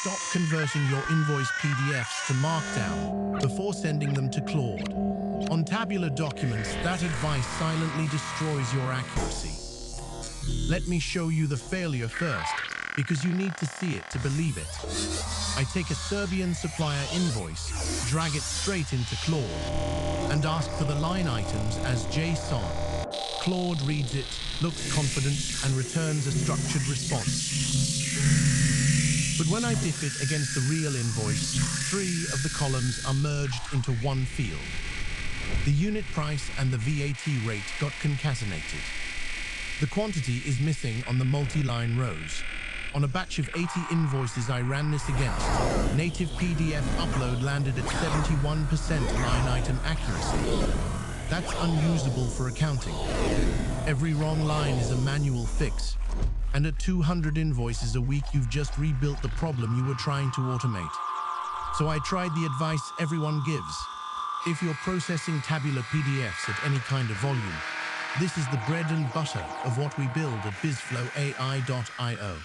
stop converting your invoice PDFs to Markdown before sending them to Claude. On tabular documents, that advice silently destroys your accuracy. Let me show you the failure first, because you need to see it to believe it. I take a Serbian supplier invoice, drag it straight into Claude, and ask for the line items as JSON. Claude reads it, looks confident, and returns a structured response. But when I diff it against the real invoice, 3 of the columns are merged into one field. The unit price and the VAT rate got concatenated. The quantity is missing on the multi-line rows. On a batch of 80 invoices I ran this against, native PDF upload landed at 71% line item accuracy. That's unusable for accounting. Every wrong line is a manual fix. And at 200 invoices a week, you've just rebuilt the problem you were trying to automate. So I tried the advice everyone gives. If you're processing tabular PDFs at any kind of volume, this is the bread and butter of what we build at BizflowAI.io.